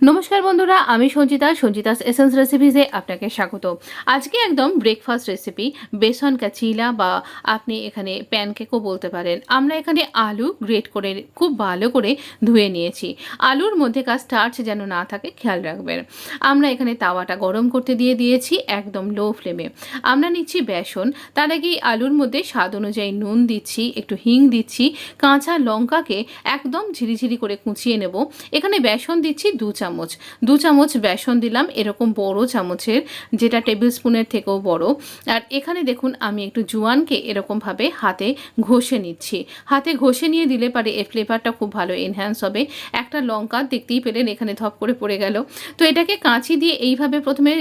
नमस्कार बंधुरा आमी संचिता संचितास एसेंस रेसिपिजे आपनाके स्वागत। आज के एकदम ब्रेकफास्ट रेसिपि बेसन का चिला बा आपनी एखाने पैनकेकও बोलते पारेन। आमरा एखाने आलू ग्रेट करे खूब भालो करे धुए निয়েছি। आलूर मध्य का स्टार्च जेन ना थाके खेयाल राखबेन। आमरा एखाने तावाटा गरम करते दिए दिएছি एकदम लो फ्लेमे। आमरा निচ্ছি बेसन, तार आगे आलूर मध्य स्वाद अनुयायी नुन दिচ্ছি, एकटू हिंग दिচ্ছি, काँचा लंकाके एकदम झिरिझिरि करे कुचिए नेब। एखाने बेसन दिচ্ছি 2 চামচ বেসন দিলাম এরকম বড় চামচের, যেটা টেবিল স্পুনের থেকেও বড়। আর এখানে দেখুন আমি একটু জোয়ানকে এরকম ভাবে হাতে ঘষে নিচ্ছি। হাতে ঘষে নিয়ে দিলে পারে এর ফ্লেভারটা খুব ভালো এনহ্যান্স হবে। একটা লঙ্কা দেখতেই পেলেন এখানে ধপ করে পড়ে গেল। তো এটাকে কাঁচি দিয়ে এইভাবে প্রথমে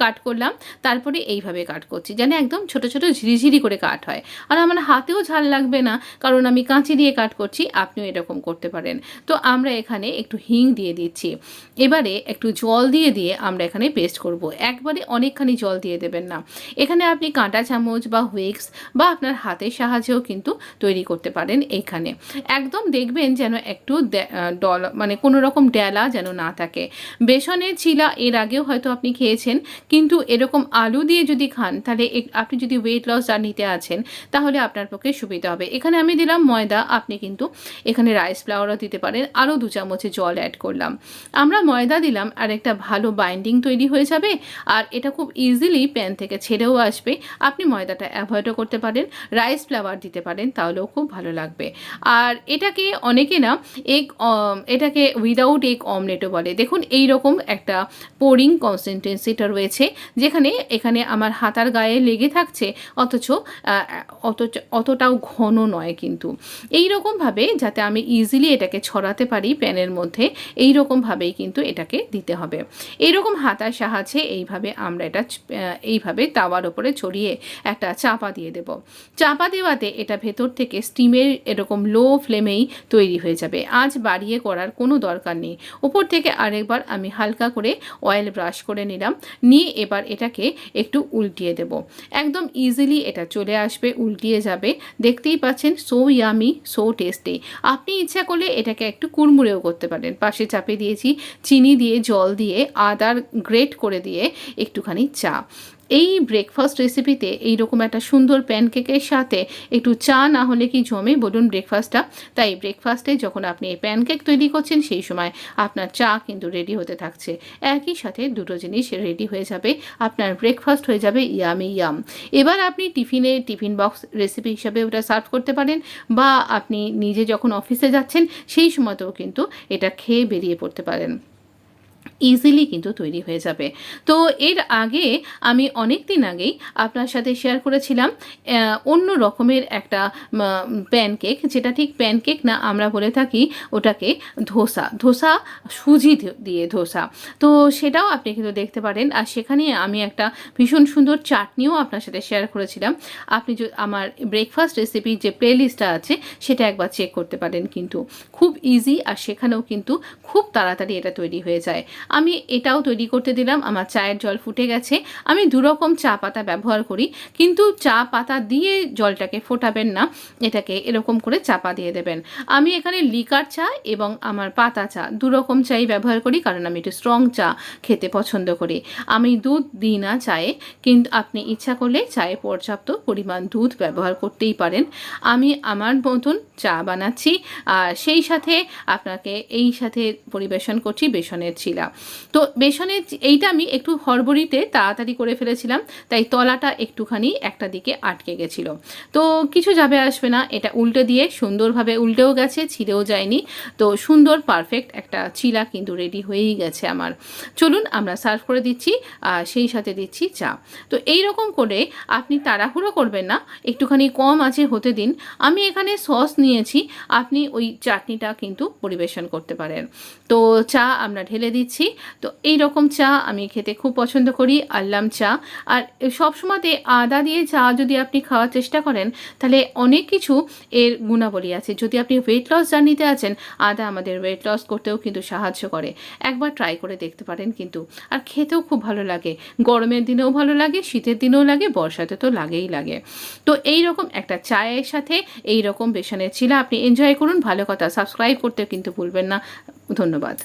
কাট করলাম, তারপরে এইভাবে কাট করছি যেন একদম ছোট ছোট ঝিরিঝিরি করে কাট হয়। আর আমার হাতেও ঝাল লাগবে না, কারণ আমি কাঁচি দিয়ে কাট করছি। আপনিও এরকম করতে পারেন। তো আমরা এখানে একটু হিং দিয়ে দিচ্ছি। এবারে একটু জল দিয়ে দিয়ে আমরা এখানে পেস্ট করব। একবারে অনেকখানি জল দিয়ে দেবেন না। এখানে আপনি কাঁটা চামচ বা হুইক্স বা আপনার হাতের সাহায্যেও কিন্তু তৈরি করতে পারেন। এইখানে একদম দেখবেন যেন একটু মানে কোনো রকম ডেলা যেন না থাকে। বেসনের চিলা এর আগেও হয়তো আপনি খেয়েছেন, কিন্তু এরকম আলু দিয়ে যদি খান তাহলে আপনি যদি ওয়েট লস জার্নিতে আছেন তাহলে আপনার পক্ষে সুবিধা হবে। এখানে আমি দিলাম ময়দা, আপনি কিন্তু এখানে রাইস ফ্লাওয়ারও দিতে পারেন। আরও 2 চামচে জল অ্যাড করলাম। আমরা ময়দা দিলাম আর একটা ভালো বাইন্ডিং তৈরি হয়ে যাবে। আর এটা খুব ইজিলি প্যান থেকে ছেড়েও আসবে। আপনি ময়দাটা অ্যাভয়েডও করতে পারেন, রাইস ফ্লাওয়ার দিতে পারেন, তাহলেও খুব ভালো লাগবে। আর এটাকে অনেকে না এটাকে উইদাউট এগ অমলেটও বলে। দেখুন এই রকম একটা পোরিং কনসিস্টেন্সিটা রয়েছে, যেখানে এখানে আমার হাতার গায়ে লেগে থাকছে, অথচ অতটাও ঘন নয়। কিন্তু এই রকমভাবে যাতে আমি ইজিলি এটাকে ছড়াতে পারি প্যানের মধ্যে, এই রকমভাবেই কিন্তু এটাকে দিতে হবে। এইরকম হাতার সাহায্যে এইভাবে আমরা এটা এইভাবে তাওয়ার উপরে ছড়িয়ে একটা চাপা দিয়ে দেব। চাপা দেওয়াতে এটা ভেতর থেকে স্টিমের এরকম লো ফ্লেমেই তৈরি হয়ে যাবে। আঁচ বাড়িয়ে করার কোনো দরকার নেই। উপর থেকে আরেকবার আমি হালকা করে অয়েল ব্রাশ করে নিলাম, নিয়ে এবার এটাকে একটু উল্টিয়ে দেব। একদম ইজিলি এটা চলে আসবে, উল্টিয়ে যাবে। দেখতেই পাচ্ছেন সো ইয়ামি, সো টেস্টি। আপনি ইচ্ছা করলে এটাকে একটু কুড়মুড়েও করতে পারেন। পাশে চাপে দিয়েছি চিনি দিয়ে, জল দিয়ে, আদার গ্রেট করে দিয়ে একটুখানি চা। এই ব্রেকফাস্ট রেসিপিতে এইরকম একটা সুন্দর প্যানকেকের সাথে একটু চা না হলে কি জমে বলুন ব্রেকফাস্টটা। তাই ব্রেকফাস্টে যখন আপনি এই প্যানকেক তৈরি করছেন সেই সময় আপনার চা কিন্তু রেডি হতে থাকছে। একই সাথে দুটো জিনিস রেডি হয়ে যাবে, আপনার ব্রেকফাস্ট হয়ে যাবে ইয়ামি ইয়াম। এবার আপনি টিফিন বক্স রেসিপি হিসাবে ওটা সার্ভ করতে পারেন, বা আপনি নিজে যখন অফিসে যাচ্ছেন সেই সময়তেও কিন্তু এটা খেয়ে বেরিয়ে পড়তে পারেন। ইজিলি কিন্তু তৈরি হয়ে যাবে। তো এর আগে আমি অনেক দিন আগেই আপনার সাথে শেয়ার করেছিলাম অন্য রকমের একটা প্যানকেক, যেটা ঠিক প্যানকেক না, আমরা বলে থাকি ওটাকে ধোসা সুজি দিয়ে ধোসা। তো সেটাও আপনি কিন্তু দেখতে পারেন। আর সেখানে আমি একটা ভীষণ সুন্দর চাটনিও আপনার সাথে শেয়ার করেছিলাম। আপনি আমার ব্রেকফাস্ট রেসিপির যে প্লেলিস্টটা আছে সেটা একবার চেক করতে পারেন। কিন্তু খুব ইজি, আর সেখানেও কিন্তু খুব তাড়াতাড়ি এটা তৈরি হয়ে যায়। আমি এটাও তৈরি করতে দিলাম। আমার চায়ের জল ফুটে গেছে। আমি 2 রকম চা পাতা ব্যবহার করি, কিন্তু চা পাতা দিয়ে জলটাকে ফোটাবেন না, এটাকে এরকম করে চাপা দিয়ে দেবেন। আমি এখানে লিকার চা এবং আমার পাতা চা 2 রকম চাই ব্যবহার করি, কারণ আমি একটু স্ট্রং চা খেতে পছন্দ করি। আমি দুধ দিই না চায়ে, কিন্তু আপনি ইচ্ছা করলে চায়ে পর্যাপ্ত পরিমাণ দুধ ব্যবহার করতেই পারেন। আমি আমার মতন চা বানাচ্ছি, আর সেই সাথে আপনাকে এই সাথে পরিবেশন করছি বেসনের চিলা। তো বেসনের এইটা আমি একটু হড়বড়িতে তাড়াতাড়ি করে ফেলেছিলাম, তাই তলাটা একটুখানি একটা দিকে আটকে গেছিল। তো কিছু যাবে আসবে না, এটা উল্টে দিয়ে সুন্দরভাবে উল্টেও গেছে, ছিঁড়েও যায়নি। তো সুন্দর পারফেক্ট একটা চিলা কিন্তু রেডি হয়েই গেছে আমার। চলুন আমরা সার্ভ করে দিচ্ছি, আর সেই সাথে দিচ্ছি চা। তো এই রকম করে আপনি তাড়াহুড়ো করবেন না, একটুখানি কম আঁচে হতে দিন। আমি এখানে সস নিয়েছি, আপনি ওই চাটনিটা কিন্তু পরিবেশন করতে পারেন। তো চা আমরা ঢেলে দিচ্ছি। তো এই রকম চা আমি খেতে খুব পছন্দ করি, আল্লাম চা। আর সবসময়তে আদা দিয়ে চা যদি আপনি খাওয়ার চেষ্টা করেন তাহলে অনেক কিছু এর গুণাবলী আছে। যদি আপনি ওয়েট লস জার্নিতে আছেন, আদা আমাদের ওয়েট লস করতেও কিন্তু সাহায্য করে। একবার ট্রাই করে দেখতে পারেন কিন্তু। আর খেতেও খুব ভালো লাগে, গরমের দিনেও ভালো লাগে, শীতের দিনেও লাগে, বর্ষাতে তো লাগেই লাগে। তো এই রকম একটা চায়ের সাথে এই রকম বেসনের চিলা আপনি এনজয় করুন। ভালো কথা, সাবস্ক্রাইব করতে কিন্তু ভুলবেন না। ধন্যবাদ।